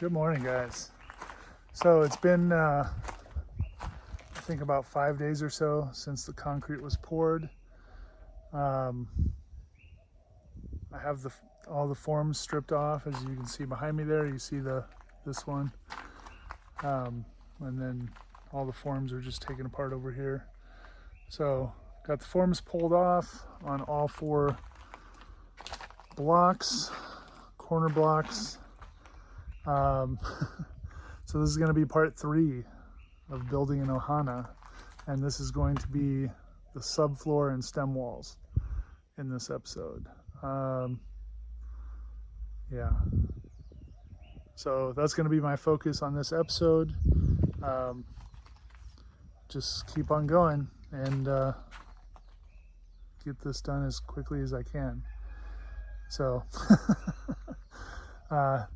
Good morning, guys. So it's been, I think about 5 days or so since the concrete was poured. I have all the forms stripped off, as you can see behind me there. You see this one, and then all the forms are just taken apart over here. So got the forms pulled off on all 4 blocks, corner blocks. So this is going to be part 3 of building an Ohana, and this is going to be the subfloor and stem walls in this episode. Yeah, so that's going to be my focus on this episode. Just keep on going and get this done as quickly as I can. So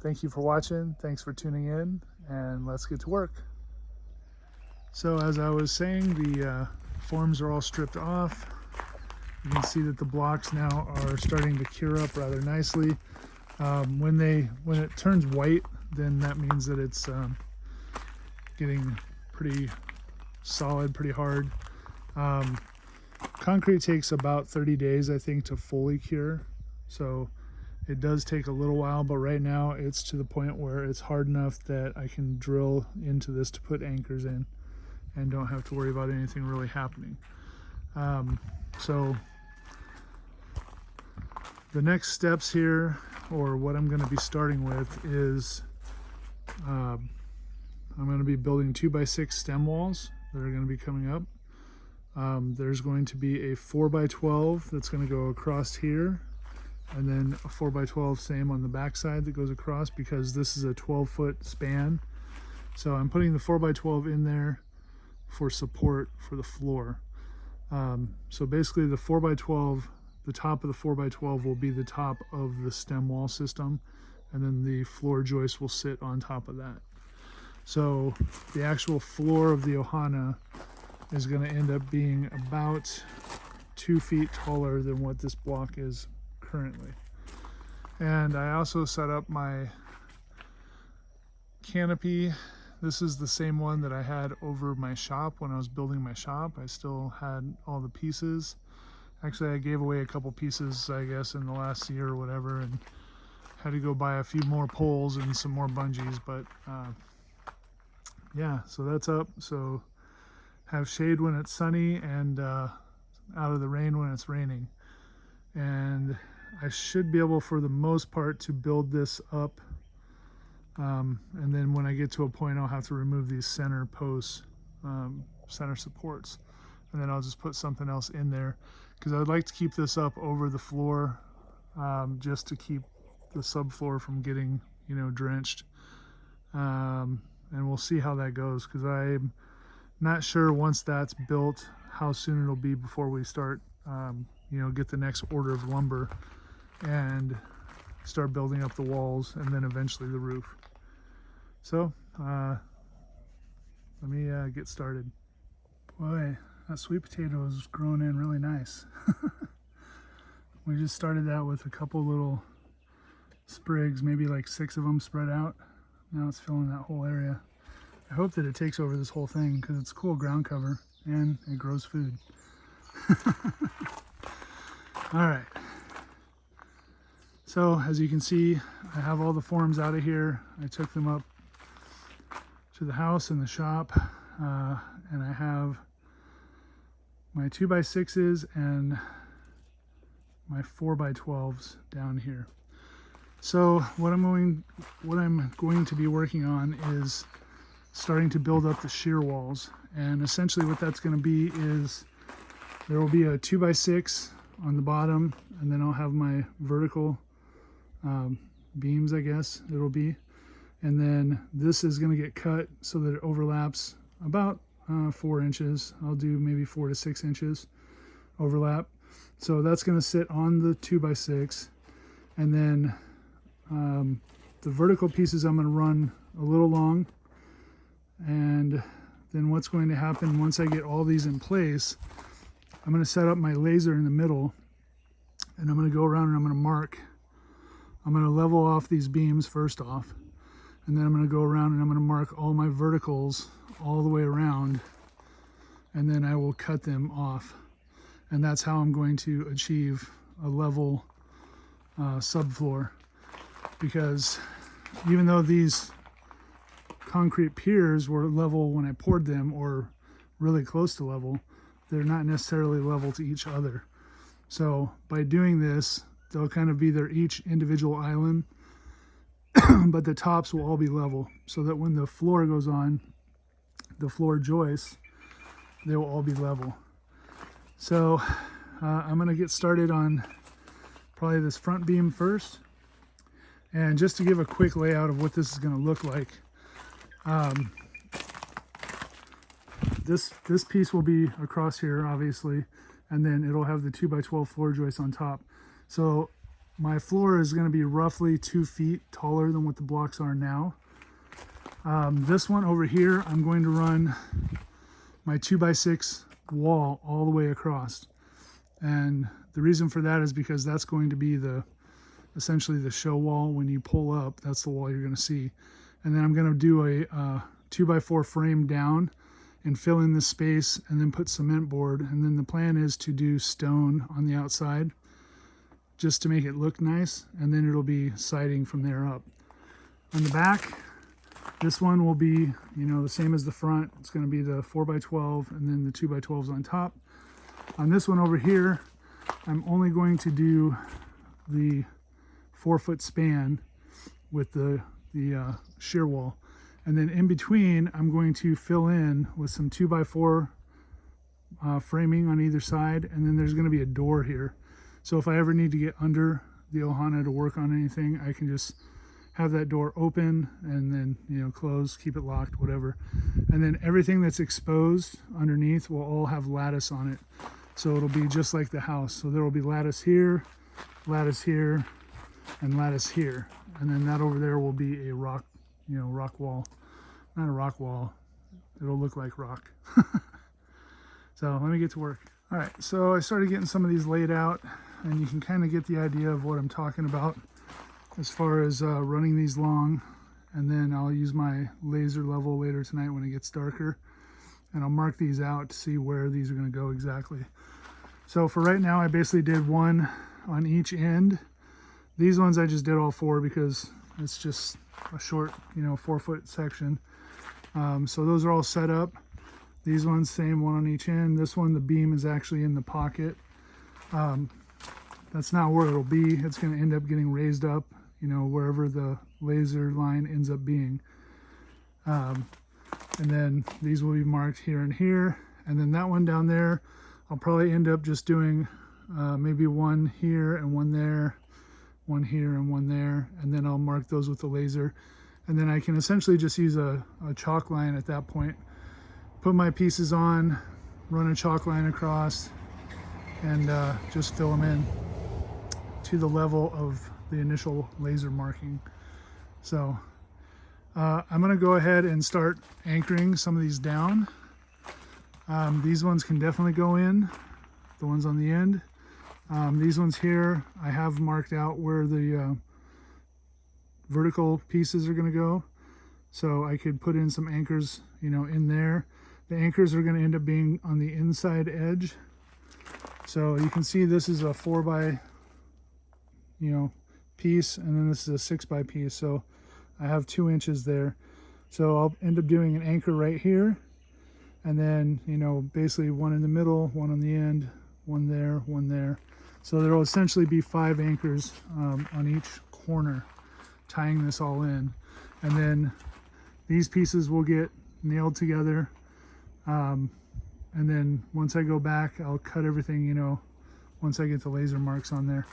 thank you for watching. Thanks for tuning in, and let's get to work. So as I was saying, the forms are all stripped off. You can see that the blocks now are starting to cure up rather nicely. When it turns white, then that means that it's getting pretty solid, pretty hard. Concrete takes about 30 days, I think, to fully cure. So it does take a little while, but right now it's to the point where it's hard enough that I can drill into this to put anchors in and don't have to worry about anything really happening. So the next steps here, or what I'm going to be starting with, is I'm going to be building 2x6 stem walls that are going to be coming up. There's going to be a 4x12 that's going to go across here, and then a 4x12 same on the back side that goes across, because this is a 12-foot span. So I'm putting the 4x12 in there for support for the floor. So basically the 4x12, the top of the 4x12 will be the top of the stem wall system, and then the floor joist will sit on top of that. So the actual floor of the Ohana is going to end up being about 2 feet taller than what this block is currently. And I also set up my canopy. This is the same one that I had over my shop when I was building my shop. I still had all the pieces. Actually, I gave away a couple pieces, I guess, in the last year or whatever, and had to go buy a few more poles and some more bungees. But yeah, so that's up. So have shade when it's sunny, and out of the rain when it's raining. And I should be able, for the most part, to build this up. And then when I get to a point, I'll have to remove these center posts, center supports, and then I'll just put something else in there, because I would like to keep this up over the floor, just to keep the subfloor from getting, drenched. And we'll see how that goes, because I'm not sure, once that's built, how soon it'll be before we start, get the next order of lumber and start building up the walls, and then eventually the roof. So let me get started. Boy, that sweet potato is growing in really nice. We just started that with a couple little sprigs, maybe like 6 of them spread out. Now it's filling that whole area. I hope that it takes over this whole thing, because it's cool ground cover and it grows food. All right. So as you can see, I have all the forms out of here. I took them up to the house and the shop, and I have my 2x6s and my 4x12s down here. So what I'm going to be working on is starting to build up the shear walls, and essentially what that's going to be is there will be a 2x6 on the bottom, and then I'll have my vertical beams, I guess it'll be, and then this is going to get cut so that it overlaps about 4 inches. I'll do maybe 4 to 6 inches overlap. So that's going to sit on the 2x6, and then the vertical pieces I'm going to run a little long, and then what's going to happen once I get all these in place, I'm going to set up my laser in the middle, and I'm going to go around and I'm going to mark. I'm going to level off these beams first off, And then I'm going to go around and I'm going to mark all my verticals all the way around, and then I will cut them off. And that's how I'm going to achieve a level subfloor, because even though these concrete piers were level when I poured them, or really close to level, they're not necessarily level to each other. So by doing this, they'll kind of be their each individual island, but the tops will all be level, so that when the floor goes on, the floor joists, they will all be level. So I'm going to get started on probably this front beam first. And just to give a quick layout of what this is going to look like, this piece will be across here, obviously, and then it'll have the 2x12 floor joist on top. So my floor is going to be roughly 2 feet taller than what the blocks are now. This one over here, I'm going to run my 2x6 wall all the way across. And the reason for that is because that's going to be essentially the show wall. When you pull up, that's the wall you're going to see. And then I'm going to do a 2x4 frame down and fill in this space, and then put cement board. And then the plan is to do stone on the outside just to make it look nice, and then it'll be siding from there up. On the back, this one will be, the same as the front. It's going to be the 4x12 and then the 2x12s on top. On this one over here, I'm only going to do the 4-foot span with the shear wall. And then in between, I'm going to fill in with some 2x4 framing on either side. And then there's going to be a door here. So if I ever need to get under the Ohana to work on anything, I can just have that door open and then, close, keep it locked, whatever. And then everything that's exposed underneath will all have lattice on it. So it'll be just like the house. So there will be lattice here, and lattice here. And then that over there will be a rock, rock wall. Not a rock wall. It'll look like rock. So let me get to work. All right, so I started getting some of these laid out, and you can kind of get the idea of what I'm talking about as far as running these long. And then I'll use my laser level later tonight when it gets darker, and I'll mark these out to see where these are going to go exactly. So for right now, I basically did one on each end. These ones I just did all 4 because it's just a short, 4-foot section. So those are all set up. These ones, same, one on each end. This one, the beam is actually in the pocket. That's not where it'll be. It's going to end up getting raised up, wherever the laser line ends up being. And then these will be marked here and here. And then that one down there, I'll probably end up just doing maybe one here and one there, one here and one there. And then I'll mark those with the laser. And then I can essentially just use a chalk line at that point. Put my pieces on, run a chalk line across, and just fill them in to the level of the initial laser marking. So I'm going to go ahead and start anchoring some of these down. These ones can definitely go in, the ones on the end. These ones here, I have marked out where the vertical pieces are going to go. So I could put in some anchors, in there. The anchors are going to end up being on the inside edge. So you can see this is a 4x, piece, and then this is a 6x piece. So I have 2 inches there. So I'll end up doing an anchor right here. And then, basically one in the middle, one on the end, one there, one there. So there will essentially be 5 anchors on each corner, tying this all in. And then these pieces will get nailed together. And then once I go back, I'll cut everything, once I get the laser marks on there.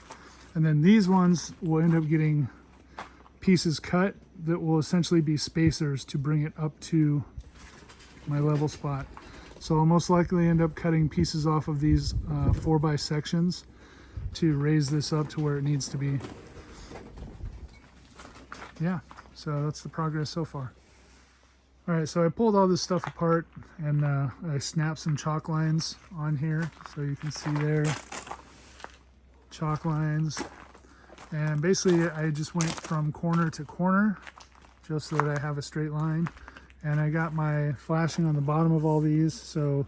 And then these ones will end up getting pieces cut that will essentially be spacers to bring it up to my level spot. So I'll most likely end up cutting pieces off of these 4x sections to raise this up to where it needs to be. Yeah, so that's the progress so far. All right, so I pulled all this stuff apart, and I snapped some chalk lines on here, so you can see there, chalk lines. And basically I just went from corner to corner just so that I have a straight line. And I got my flashing on the bottom of all these, so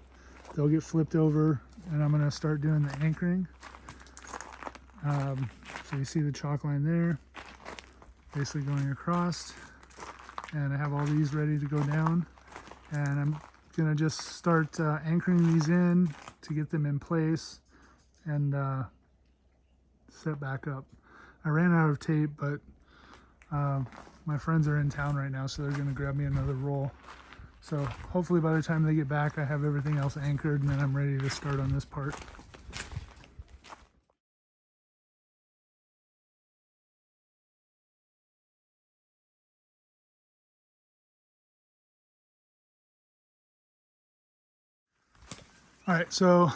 they'll get flipped over, and I'm gonna start doing the anchoring. So you see the chalk line there, basically going across, and I have all these ready to go down. And I'm gonna just start anchoring these in to get them in place and set back up. I ran out of tape, but my friends are in town right now, so they're gonna grab me another roll. So hopefully by the time they get back, I have everything else anchored, and then I'm ready to start on this part. All right, so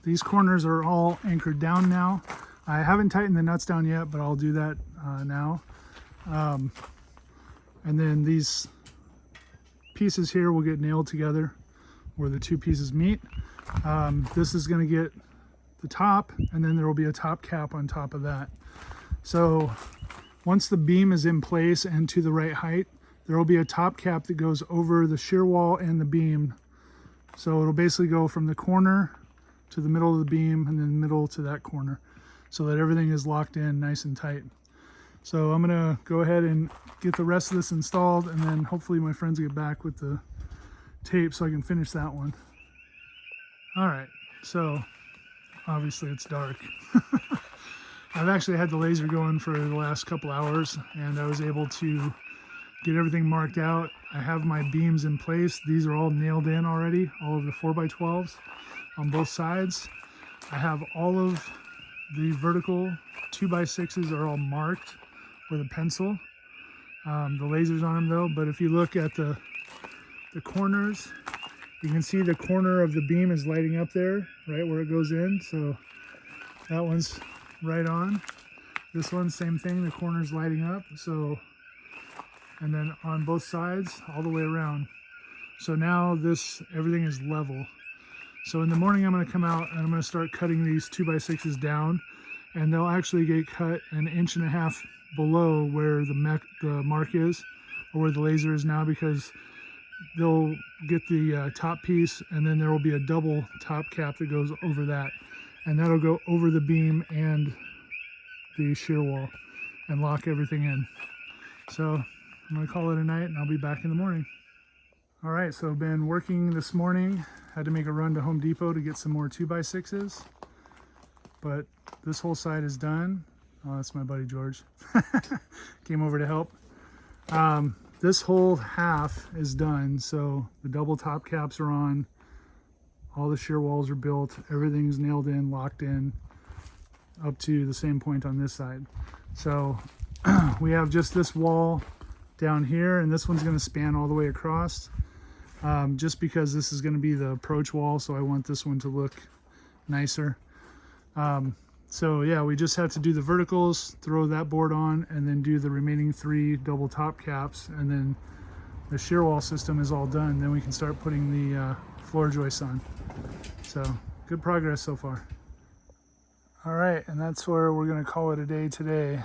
these corners are all anchored down now. I haven't tightened the nuts down yet, but I'll do that now. And then these pieces here will get nailed together where the two pieces meet. This is going to get the top, and then there will be a top cap on top of that. So once the beam is in place and to the right height, there will be a top cap that goes over the shear wall and the beam. So it'll basically go from the corner to the middle of the beam and then the middle to that corner, so that everything is locked in nice and tight. So I'm gonna go ahead and get the rest of this installed, and then hopefully my friends get back with the tape so I can finish that one. All right, so obviously it's dark. I've actually had the laser going for the last couple hours, and I was able to get everything marked out. I have my beams in place. These are all nailed in already, all of the 4x12s on both sides. I have all of the vertical 2x6s are all marked with a pencil. The laser's on them though, but if you look at the corners, you can see the corner of the beam is lighting up there, right where it goes in. So that one's right on. This one, same thing, the corner's lighting up. So, and then on both sides, all the way around. So now everything is level. So in the morning, I'm gonna come out and I'm gonna start cutting these 2x6s down, and they'll actually get cut 1.5 inches below where the mark is, or where the laser is now, because they'll get the top piece, and then there will be a double top cap that goes over that, and that'll go over the beam and the shear wall and lock everything in. So I'm gonna call it a night, and I'll be back in the morning. All right, so I've been working this morning. Had to make a run to Home Depot to get some more 2x6s, but this whole side is done. Oh, that's my buddy George. Came over to help. This whole half is done, so the double top caps are on, all the shear walls are built, everything's nailed in, locked in, up to the same point on this side. So we have just this wall down here, and this one's going to span all the way across, just because this is going to be the approach wall, so I want this one to look nicer. So yeah, we just have to do the verticals, throw that board on, and then do the remaining 3 double top caps, and then the shear wall system is all done. Then we can start putting the floor joists on. So good progress so far. All right, and that's where we're gonna call it a day today.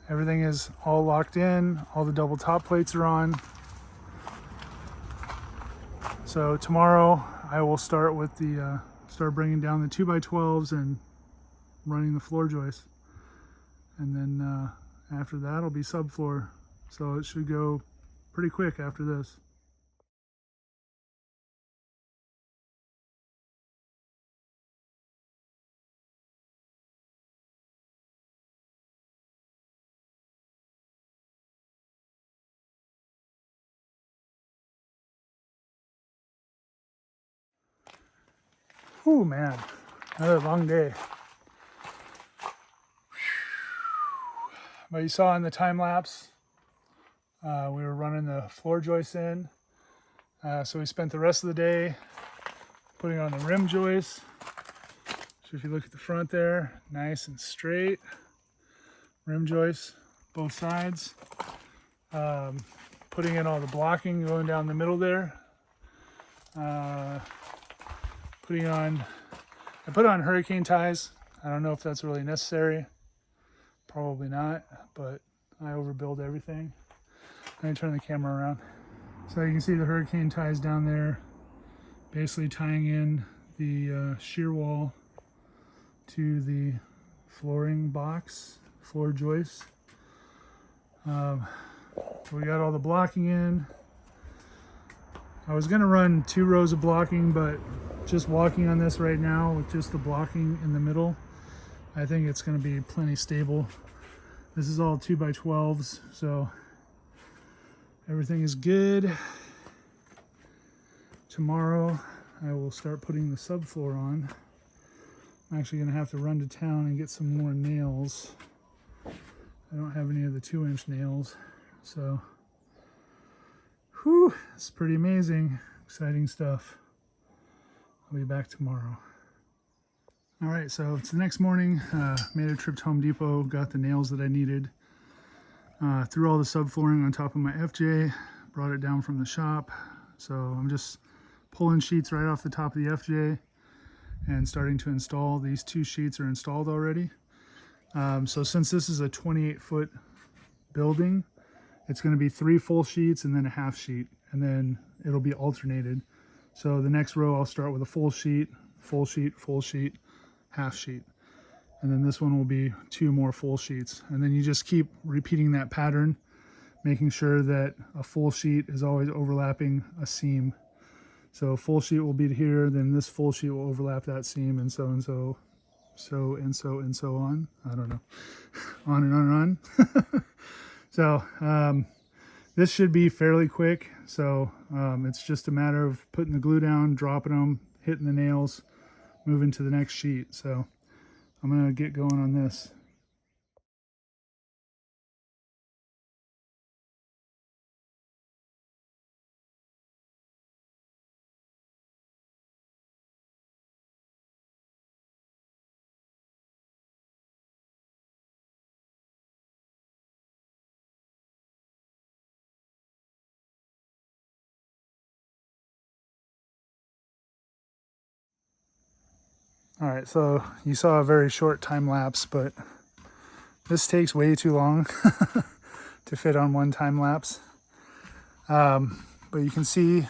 Everything is all locked in, all the double top plates are on. So tomorrow I will start with the start bringing down the 2x12s and running the floor joists, and then after that it'll be subfloor, so it should go pretty quick after this. Oh man, another long day. But you saw in the time lapse, we were running the floor joists in. So we spent the rest of the day putting on the rim joists. So if you look at the front there, nice and straight. Rim joists, both sides. Putting in all the blocking going down the middle there. I put on hurricane ties. I don't know if that's really necessary. Probably not, but I overbuild everything. Let me turn the camera around. So you can see the hurricane ties down there, basically tying in the shear wall to the flooring box, floor joists. We got all the blocking in. I was gonna run 2 rows of blocking, but just walking on this right now with just the blocking in the middle, I think it's gonna be plenty stable. This is all 2x12s, so everything is good. Tomorrow I will start putting the subfloor on. I'm actually gonna have to run to town and get some more nails. I don't have any of the 2-inch nails, so whew, it's pretty amazing, exciting stuff. I'll be back tomorrow. All right, so it's the next morning. Made a trip to Home Depot, got the nails that I needed. Threw all the subflooring on top of my FJ, brought it down from the shop. So I'm just pulling sheets right off the top of the FJ and starting to install. These 2 sheets are installed already. So since this is a 28-foot building, it's going to be 3 full sheets and then a half sheet, and then it'll be alternated. So the next row I'll start with a full sheet, full sheet, full sheet, half sheet. And then this one will be 2 more full sheets. And then you just keep repeating that pattern, making sure that a full sheet is always overlapping a seam. So a full sheet will be here, then this full sheet will overlap that seam, and so and so, so and so and so on. I don't know. On and on and on. So this should be fairly quick. So it's just a matter of putting the glue down, dropping them, hitting the nails, moving to the next sheet. So I'm gonna get going on this. All right, so you saw a very short time lapse, but this takes way too long to fit on one time lapse. But you can see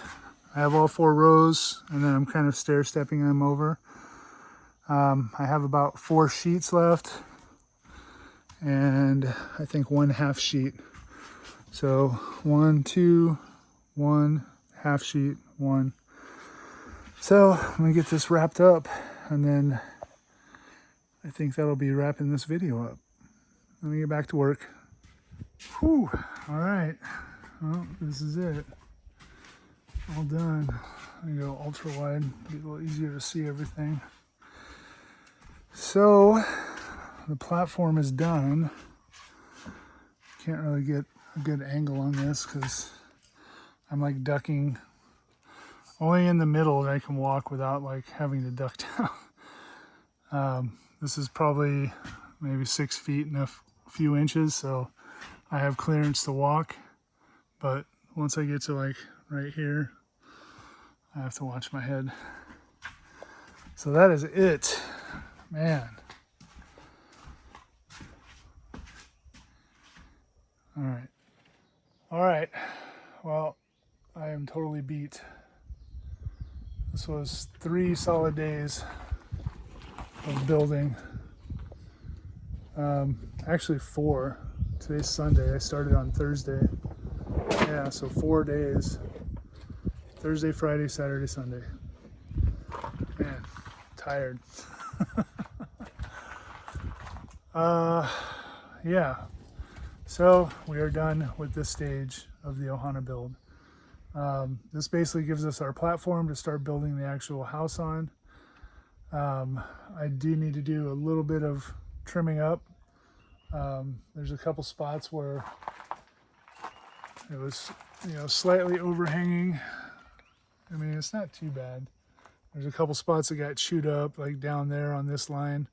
I have all 4 rows, and then I'm kind of stair-stepping them over. I have about 4 sheets left, and I think 1 half sheet. So 1, 2, 1, half sheet, 1. So I'm gonna get this wrapped up, and then I think that'll be wrapping this video up. Let me get back to work. Whew, all right. Well, this is it. All done. I'm gonna go ultra wide, be a little easier to see everything. So the platform is done. Can't really get a good angle on this because I'm like ducking only in the middle that I can walk without like having to duck down. This is probably maybe 6 feet and a few inches, so I have clearance to walk. But once I get to like right here, I have to watch my head. So that is it, man. All right. Well, I am totally beat. This was 3 solid days of building. Actually 4. Today's Sunday. I started on Thursday. Yeah, so 4 days. Thursday, Friday, Saturday, Sunday. Man, tired. Yeah. So we are done with this stage of the Ohana build. This basically gives us our platform to start building the actual house on. I do need to do a little bit of trimming up. There's a couple spots where it was, slightly overhanging. I mean, it's not too bad. There's a couple spots that got chewed up, like down there on this line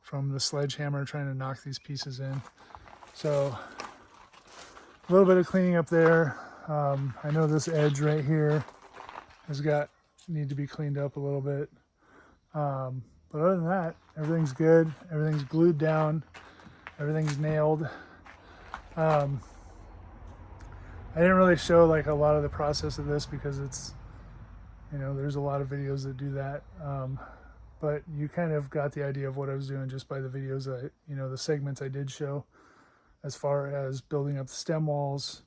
from the sledgehammer trying to knock these pieces in. So a little bit of cleaning up there. I know this edge right here need to be cleaned up a little bit. But other than that, everything's good. Everything's glued down. Everything's nailed. I didn't really show like a lot of the process of this because it's, you know, there's a lot of videos that do that. But you kind of got the idea of what I was doing just by the videos that, you know, the segments I did show, as far as building up the stem walls,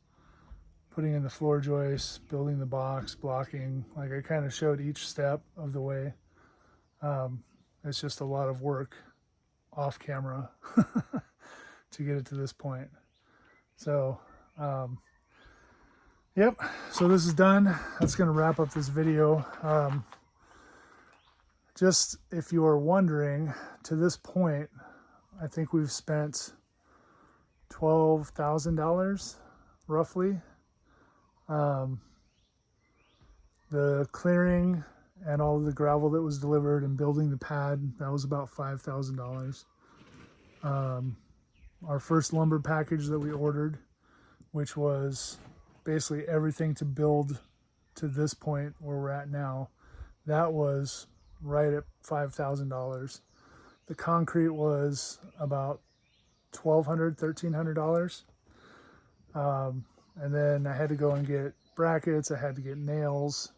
putting in the floor joists, building the box, blocking. Like I kind of showed each step of the way. It's just a lot of work off camera to get it to this point. So, yep, so this is done. That's going to wrap up this video. Just if you are wondering, to this point, I think we've spent $12,000 roughly. The clearing and all of the gravel that was delivered and building the pad, that was about $5,000. Our first lumber package that we ordered, which was basically everything to build to this point where we're at now, that was right at $5,000. The concrete was about $1,200, $1,300. And then I had to go and get brackets, I had to get nails,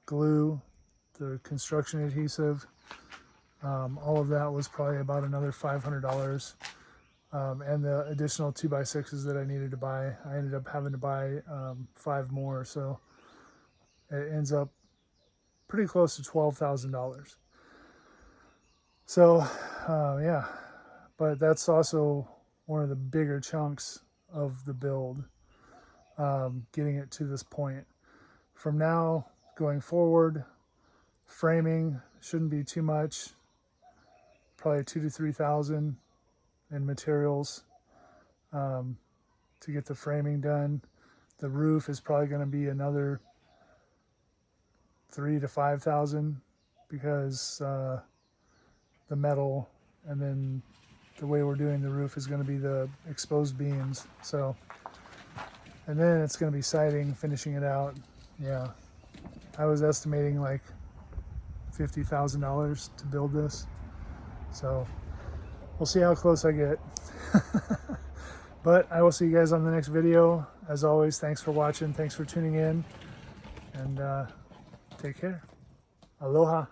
glue, the construction adhesive. All of that was probably about another $500. And the additional 2x6s that I needed to buy, I ended up having to buy 5 more. So it ends up pretty close to $12,000. So yeah, but that's also one of the bigger chunks of the build, getting it to this point. From now going forward, framing shouldn't be too much, probably 2,000 to 3,000 in materials to get the framing done. The roof is probably going to be another 3,000 to 5,000 because the metal, and then the way we're doing the roof is going to be the exposed beams. So, and then it's going to be siding, finishing it out. Yeah, I was estimating like $50,000 to build this. So we'll see how close I get. But I will see you guys on the next video. As always, thanks for watching. Thanks for tuning in. And take care. Aloha.